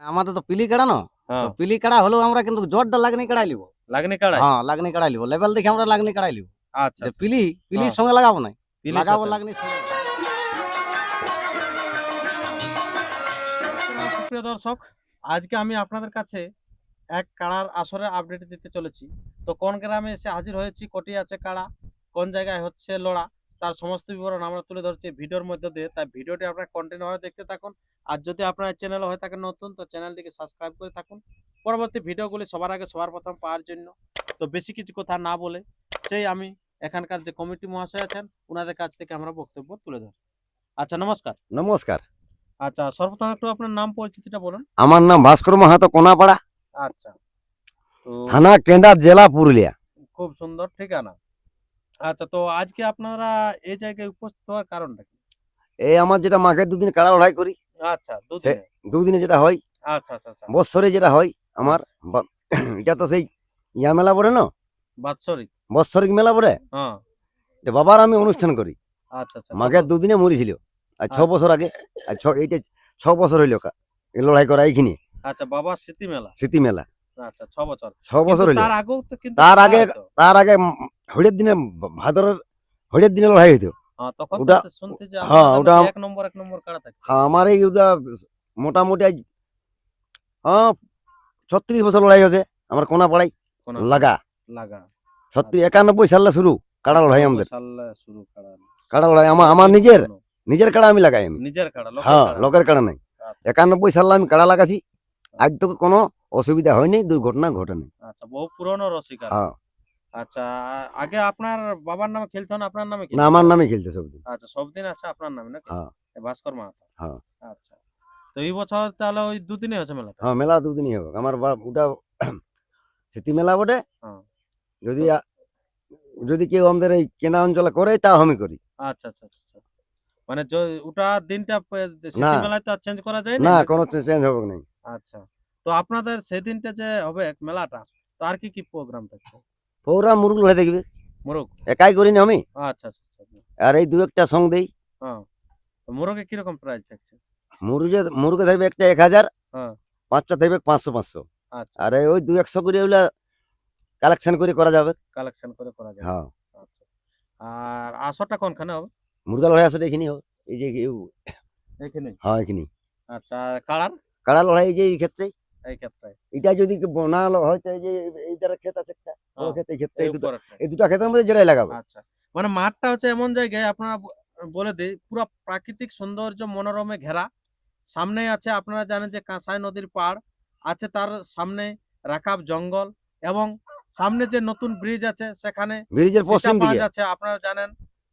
আমাদের তো পিলি কাড়া না, তো হ্যাঁ পিলি কাড়া হলেও আমরা কিন্তু জোরটা লাগনি কাড়াই লিব। লাগনি কাড়াই। হ্যাঁ, লাগনি কাড়াই লিব, লেভেল দেখে আমরা লাগনি কাড়াই লিব। আচ্ছা যে আচ্ছা। পিলির হ্যাঁ সঙ্গে লাগাবো না, পিলির লাগাবো সাথে। লাগনি সঙ্গে। সুপ্রিয় দর্শক, আজকে আমি আপনাদের কাছে এক কাড়ার আসরের আপডেট দিতে চলেছি। তো কোন গ্রামে এসে হাজির হয়েছি, কোটি আছে কাড়া, কোন জায়গায় হচ্ছে লড়া, তার সমস্ত বিবরণ আমরা তুলে ধরছি ভিডিওর মধ্যে দিয়ে। তাই ভিডিওটি আপনারা কন্টিনিউ ভাবে দেখতে থাকুন। আর যদি আপনার চ্যানেল হয়ে থাকে নতুন, তো চ্যানেলটিকে সাবস্ক্রাইব করে থাকুন পরবর্তী ভিডিওগুলি সবার আগে সবার প্রথম পাওয়ার জন্য। তো বেশি কিছু কথা না বলে সেই আমি এখানকার যে কমিটি মহাশয় আছেন ওনাদের কাছ থেকে আমরা বক্তব্য তুলে ধরি। আচ্ছা, নমস্কার। নমস্কার, আচ্ছা, সর্বপ্রথম একটু আপনার নাম পরিচিতিটা বলুন। আমার নাম ভাস্কর মাহাতো, কোনাপাড়া, আচ্ছা, তো থানা কেন্দার, জেলা পুরুলিয়া। খুব সুন্দর ঠিকানা। আচ্ছা, তো আজকে আপনারা এই জায়গায় উপস্থিত হওয়ার কারণটা কি? এই আমার যেটা মাঘের দুদিন কাড়া লড়াই করি, আচ্ছা, সে দুদিনে। দুদিনে যেটা হয়, আচ্ছা আচ্ছা আচ্ছা। বৎসরে যেটা হয় আমার এটা তো সেই ইয়া মেলা পড়ে না, বাৎসরিক। বৎসরিক মেলা পড়ে। হ্যাঁ। যে বাবার আমি অনুষ্ঠান করি, আচ্ছা আচ্ছা। মাঘের দুদিনে মরেছিল, আর 6 আচ্ছা। বছর আগে, আর এইটা 6 বছর হইল এই লড়াই করা এইখানে আচ্ছা, বাবার স্মৃতি মেলা। স্মৃতি মেলা। আচ্ছা, 6 বছর। 6 কিন্তু বছর হইল। তার আগেও তো কিন্তু তার খেলা আগে হতো। তার আগে হইলের দিনে, ভাদরের হইলের দিনে লড়াই হইতো। হ্যাঁ, তখন তো ওটা শুনতে যে হ্যাঁ, আপনাদের ওটা নাকি এক নম্বর কাড়া থাকে। হ্যাঁ, আমার এই ওটা মোটামুটি আজ, হ্যাঁ, 36 বছর লড়াই হয়েছে আমার কোনাপাড়ায় কোন লাগা। লাগা। 91 সালে শুরু কাড়া লড়াই 91 আমাদের। সালে শুরু কাড়া। কাড়া লড়াই আমার আমার অনেকদিন নিজের পুরনো। নিজের কাড়া আমি লাগাই আমি। নিজের কাড়া, লোকের হ্যাঁ, কাড়া। লোকের কাড়া নাই। আচ্ছা 91 সালে আমি কাড়া লাগাছি, আজ তো কোনো অসুবিধা হয়নি, দুর্ঘটনা ঘটেনি। আচ্ছা, বহু পুরনো রসিক আর কি। হ্যাঁ, আচ্ছা, আগে আপনার বাবার নামে খেলতো না আপনার নামে না খেলতো? আমার নামে খেলছে সবদিন। আচ্ছা, সবদিন আছে আপনার নামে নাকি? হ্যাঁ এ ভাস্কর মাহাতো। হ্যাঁ আচ্ছা। তো এই বছর তাহলে ওই দুদিনে হচ্ছে মেলাটা? হ্যাঁ, মেলা দুদিনই হবে আমার ওটা স্মৃতি মেলা বটে। হ্যাঁ। যদি তো যদি কেউ আমাদের এই কেনা অঞ্চলে করে তা আমি করি। আচ্ছা আচ্ছা আচ্ছা আচ্ছা। মানে ওটা দিনটা না স্মৃতি মেলায় তো আর চেঞ্জ করা যায় না না, নাকি? কোনো চেঞ্জ হবে না। আচ্ছা। তো আপনাদের সেদিনটা যে হবে মেলাটা, তো আর কি কি প্রোগ্রাম থাকছে? পৌরা মুরুগ লড়াই দেখবে, মোরগ? একাই করি না আমি, আচ্ছা আচ্ছা আচ্ছা। আর এই দু একটা সং দেই। হ্যাঁ। তো মোরগে কিরকম প্রাইস থাকছে? মুরুগে থাকবে একটা 1000, হ্যাঁ। পাঁচটা থাকবে 500 500, আচ্ছা। আর ওই 200 করে ওগুলা কালেকশন করে করা যাবে। কালেকশন করে করা যাবে। হ্যাঁ, আচ্ছা। আর আসরটা কোনখানে হবে? মুরগা লড়াই আসলে এখানে হবে, এই যে এখানেই? হ্যাঁ এখানে। আচ্ছা, আর কালার? কাড়া লড়াই এই যে এই ক্ষেত্রে, এই ক্ষেত্রে? এটা যদি না হয়তো এই যে এই দ্বারা ক্ষেত আছে একটা বড় হ্যাঁ, ক্ষেত, এই ক্ষেত্রে এই এই দুটো, উপরেরটা। এই দুটা ক্ষেতের মধ্যে যেটাই লাগাবে। আচ্ছা। মানে মাঠটা হচ্ছে এমন জায়গায় আপনারা বলে দেই পুরা প্রাকৃতিক সৌন্দর্য মনোরমে ঘেরা। সামনেই আছে আপনারা জানেন যে কাঁসাই নদীর পাড়, আছে তার সামনে রাকাব জঙ্গল, এবং সামনে যে নতুন ব্রিজ আছে সেখানে ব্রিজের সীতা পশ্চিম পাঁচ দিকে। আছে। আপনারা জানেন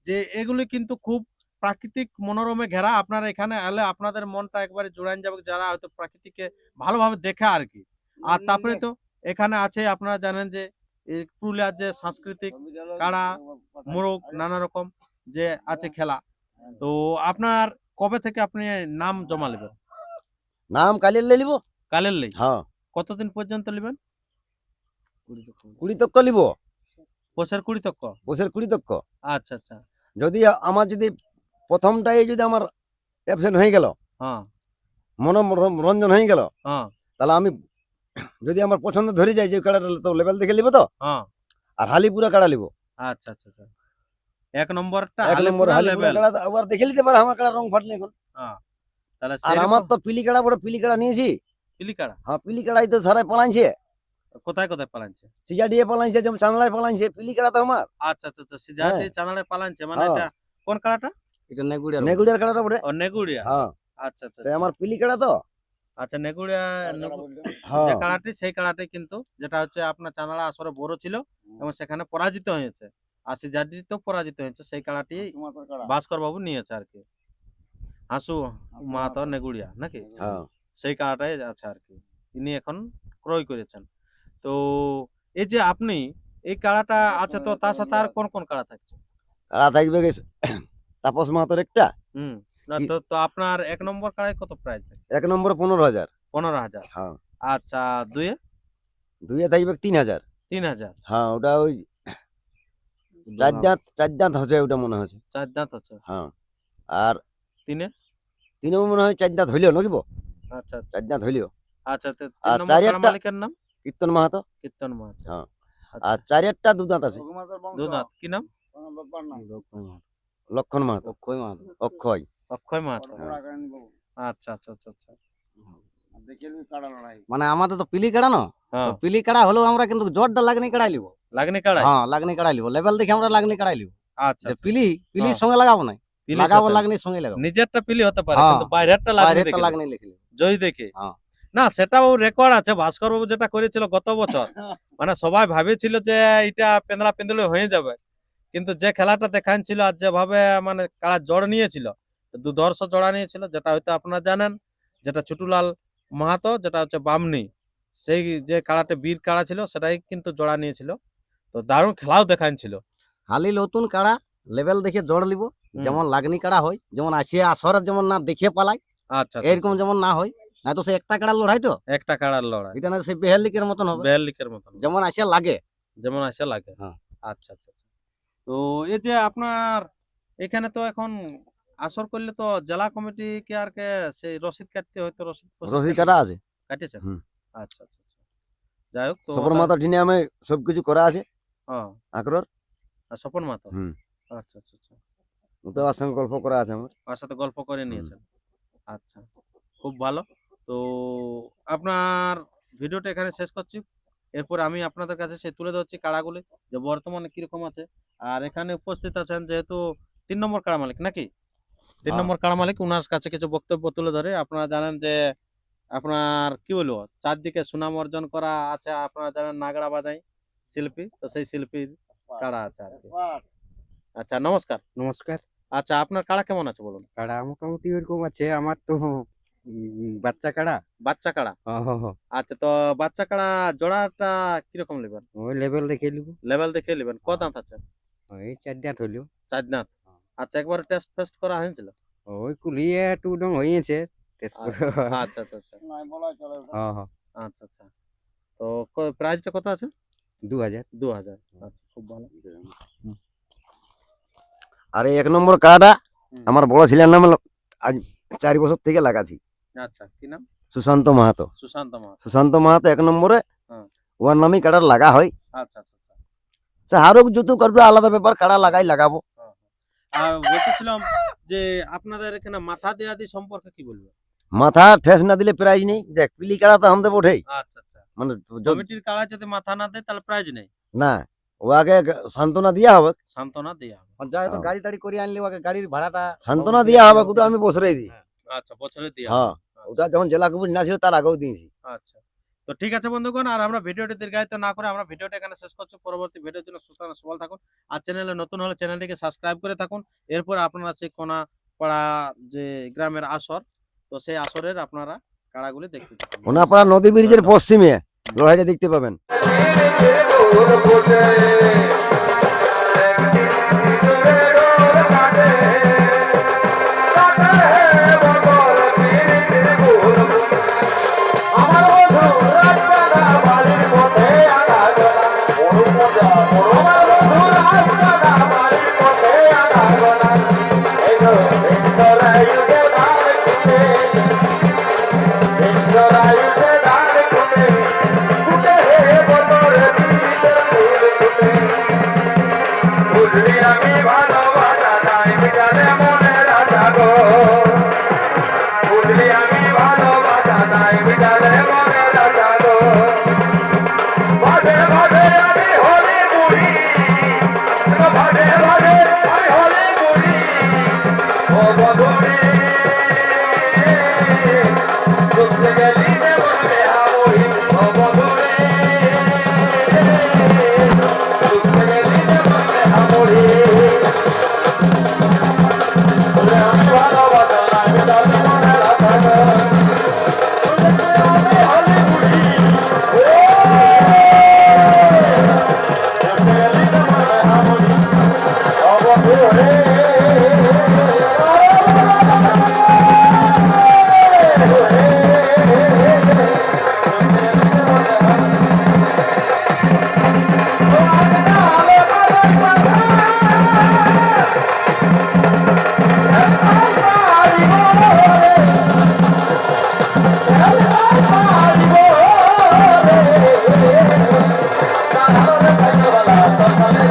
যে এগুলি কিন্তু খুব প্রাকৃতিক মনোরমে ঘেরা। আপনারা এখানে এলে আপনাদের মনটা একবারে জুড়ান যাবে, যারা হয়তো প্রকৃতিকে ভালোভাবে দেখে আর কি। আর তারপরে তো এখানে আছে আপনারা জানেন যে এই পুরুলিয়ার যে সাংস্কৃতিক কাড়া, মোরগ, নানা রকম যে আছে খেলা। তো আপনার কবে থেকে আপনি নাম জমা নেবেন? নাম কালির লে লিব। কালের লেই? হ্যাঁ, কতদিন পর্যন্ত নেবেন? 20 তক লিব, পৌষের 20 তক? বছর 20 তক। আচ্ছা আচ্ছা। যদি আমার যদি প্রথমটাই যদি আমার অ্যাবসেন্ট হয়ে গেল, হ্যাঁ মনোরঞ্জন হয়ে গেল, হ্যাঁ তাহলে আমি যদি আমার পছন্দ ধরে যায় যে কাড়াটা, তো লেভেল দেখে লিব তো, হ্যাঁ। আর হালিপুরা কাড়া লিব। আচ্ছা আচ্ছা আচ্ছা। এক নম্বরটা এক নম্বর হালিপুরা হালিপুরা লেভেল। কাড়া আবার দেখে নিতে পারে আমার কাড়া রং ফাটলে এখন। হ্যাঁ, তাহলে আর আমার সেরকম তো পিলি কাড়া বড় পিলি কাড়া নিয়েছি। পিলিকাড়া হ্যাঁ, পিলি কাড়াই তো সারাই পালাইছে, কোথায় কোথায় পালাচ্ছে? সিজাডিয়ে পালাইছে, যেমন চান্দলায় পালাইছে, পিলি কাড়া তো আমার। আচ্ছা আচ্ছা আচ্ছা। সিজাটি হ্যাঁ চানালে পালাচ্ছে, মানে হ্যাঁ, এটা কোন কাড়াটা? এটা নেগুড়িয়ার কাড়াটা বটে। ও, নেগুড়িয়া। হ্যাঁ, আচ্ছা আচ্ছা সে আচ্ছা। আমার পিলি কাড়া তো। আচ্ছা, নেগুড়িয়া যে হ্যাঁ কাড়াটি, সেই কাড়াটি কিন্তু যেটা হচ্ছে আপনার চানালা আসরে বড় ছিল এবং সেখানে পরাজিত হয়েছে, আর সিজাটি তো পরাজিত হয়েছে, সেই কাড়াটি ভাস্কর বাবু নিয়েছে আর কি। হাসু মাহাতো নেগুড়িয়া নাকি? হ্যাঁ, সেই কাড়াটাই আছে আর কি, ইনি এখন ক্রয় করেছেন। তো এই যে আপনি এই কাড়াটা আছে, তো তার সাথে আর কোন কোন কাড়া থাকছে? কাড়া থাকবে গেছে তাপস মাহাতোর একটা। হুম। না, তো আপনার এক নম্বর কাড়ায় কত প্রাইস থাকছে? 1 নম্বরে 15,000। 15,000। হ্যাঁ, আচ্ছা, দুয়ে? দুইয়ে থাকবে 3,000। 3,000। হ্যাঁ, ওটা ওই চার দাঁত হচ্ছে ওটা মনে হচ্ছে। 4 দাঁত আছে। হ্যাঁ, আর তিনে? তিনেও মনে হয় 4 দাঁত হইলেও নাকিব, আচ্ছা 4 দাঁত হইলেও। আচ্ছা, তো আর 3 নম্বর কাড়া চারিয়ারটা মালিকের নাম কীর্তন মাহাতো। কীর্তন মাহাতো। হ্যাঁ। আচ্ছা, আর চারিয়ারটা দুধাত আছে, দুধাত কি নাম? লক্ষণ মাহাতো, অক্ষয়। অক্ষয় মাহাতো। হ্যাঁ। আচ্ছা, আচ্ছা, আচ্ছা, আচ্ছা। মানে আমাদের তো পিলি কাড়া না, হ্যাঁ, তো পিলি কাড়া হলেও আমরা কিন্তু জোরটা লাগনি কাড়াই লিব। লাগনি কাড়াই? হ্যাঁ, লাগনি কাড়াই লিব, লেভেল দেখে আমরা লাগনি কাড়াই লিব। আচ্ছা, যে আচ্ছা। পিলির হ্যাঁ। সঙ্গে লাগাবো না, পিলির লাগাবো সাথে না। লাগনির সঙ্গে লাগাবো। নিজেরটা পিলি হতে পারে হ্যাঁ। কিন্তু বাইরেরটা লাগনি বাইরেরটা দেখে লাগনি লিখলি। জয় দেখে। হ্যাঁ। না সেটাও রেকর্ড আছে, ভাস্কর বাবু যেটা করেছিল গত বছর, মানে সবাই ভাবেছিল যে এটা পেন্দলা পেন্দলি হয়ে যাবে, কিন্তু যে খেলাটা দেখাচ্ছিল আর যেভাবে মানে কাড়া জড় নিয়েছিল, দুধর্ষ জোড়া নিয়েছিল, যেটা হয়তো আপনারা জানেন, যেটা ছোটুলাল মাহাতো, যেটা হচ্ছে বামনি, সেই যে কাড়াতে বীর কাড়া ছিল সেটাই কিন্তু জোড়া নিয়েছিল। তো দারুণ খেলাও দেখাচ্ছিল। খালি নতুন কাড়া লেভেল দেখে জোর লিব, যেমন লাগনি কাড়া হয়, যেমন আসিয়া আসরের যেমন না দেখে পালাই, আচ্ছা, আচ্ছা, এরকম যেমন না হয়, না তো সে একটা কাড়া লড়াই তো, একটা কাড়ার লড়াই এটা না সেই বেহালিকের মতন হবে, বেয়াল্লিকের মতন যেমন আসিয়া লাগে। যেমন আসে লাগে। হ্যাঁ। আচ্ছা, আচ্ছা, আচ্ছা। তো এই যে আপনার এখানে তো এখন আসর করলে তো জেলা কমিটি কে আর কে সেই রসিদ কাটতে হয়তো রসিদ রসিদ কাটা আছে। কাটেছেন? হুম। আচ্ছা, আচ্ছা, আচ্ছা। যাই হোক তো সবর মাতা ঠিনে আমি সবকিছু করা আছে হ্যাঁ, আকরর। আর স্বপন মাতো। হুম। আচ্ছা, আচ্ছা, আচ্ছা। ওটা ওর সঙ্গে গল্প করা আছে আমার। ওর সাথে গল্প করে নিয়েছেন। আচ্ছা, খুব ভালো। তো আপনার ভিডিওটা এখানে শেষ করছি। এরপর আমি আপনাদের কাছে সে তুলে ধরছি কাড়াগুলি যে বর্তমানে কিরকম আছে। আর এখানে উপস্থিত আছেন যেহেতু 3 নম্বর কাড়া মালিক নাকি? 3 হ্যাঁ। নম্বর কাড়া মালিক, উনার কাছে কিছু বক্তব্য তুলে ধরে। আপনারা জানেন যে আপনার কি বলবো, চারদিকে সুনাম অর্জন করা আছে। আপনারা জানেন নাগড়া বাজাই শিল্পী, তো সেই শিল্পীর কাড়া আছে আর কি। আচ্ছা, নমস্কার। নমস্কার। আচ্ছা, আপনার কাড়া কেমন আছে বলুন? কাড়া মোটামুটি ওরকম আছে, আমার তো বাচ্চা কাড়া। বাচ্চা কাড়া। আচ্ছা, তো বাচ্চা কাড়া জোড়াটা কিরকম নেবেন? ওই লেভেল দেখে নিব। লেভেল দেখে নেবেন। ক দাঁত আছে? ওই 4 দাঁত হইলো। 4 দাঁত। আচ্ছা, একবার টেস্ট ফেস্ট করা হয়েছিল? ওই কুলিয়ে একটু ডং হয়েছে। টেস্ট আচ্ছা, আচ্ছা, আচ্ছা। হ্যাঁ। আচ্ছা, আচ্ছা। তো প্রাইসটা কত আছে? 2000। 2000। আচ্ছা, খুব ভালো। আর এই 1 নম্বর কাটা হুম। আমার বড় ছেলের নাম আজ 4 বছর থেকে লাগাছি, আচ্ছা, কি নাম? সুশান্ত মাহাতো। সুশান্ত মাহাতো। সুশান্ত মাহাতো 1 নম্বরে। হ্যাঁ। ওর নামই কাটা লাগা হয়। আচ্ছা, আচ্ছা, আচ্ছা। সে হারুক জুতু করবে আলাদা ব্যাপার, কাটা লাগাবো। হ্যাঁ, হ্যাঁ। আর বলতেছিলাম যে আপনাদের এখানে মাথা দেয়া দি সম্পর্কে কি বলবেন? মাথা ঠেস না দিলে প্রাইজ নেই। দেখ পিলি কাটা তো আমাদের ওঠেই, আচ্ছা, আচ্ছা। মানে কমিটির কাড়া যদি মাথা না দেয় তাহলে প্রাইজ নেই। না, ও আগে সান্ত্বনা দিয়া হবে। সান্ত্বনা দেয়া হবে। যায় তো হ্যাঁ। গাড়ি টাড়ি করে আনলে ওকে গাড়ির ভাড়াটা সান্ত্বনা দিয়া হবে, ওটা আমি বছরেই দিই। আচ্ছা, বছরে দেয়া হ্যাঁ, হবে। ওটা যখন জেলা কমিটি না ছিল তার আগেও দিয়েছি। আচ্ছা। তো ঠিক আছে বন্ধুগণ, আর আমরা ভিডিওটি দীর্ঘায়িত না করে আমরা ভিডিওটা এখানে শেষ করছি। পরবর্তী ভিডিওর জন্য সুস্থ থাকুন, সবল থাকুন। আর চ্যানেলে নতুন হলে চ্যানেলটিকে সাবস্ক্রাইব করে থাকুন। এরপর আপনারা সেই কোনাপাড়া যে গ্রামের আসর, তো সেই আসরের আপনারা কাড়াগুলি দেখতে পাবেন। কোনাপাড়া নদী ব্রিজের পশ্চিমে লড়াইটা দেখতে পাবেন। আমি ভালো থাকে বলা সকালে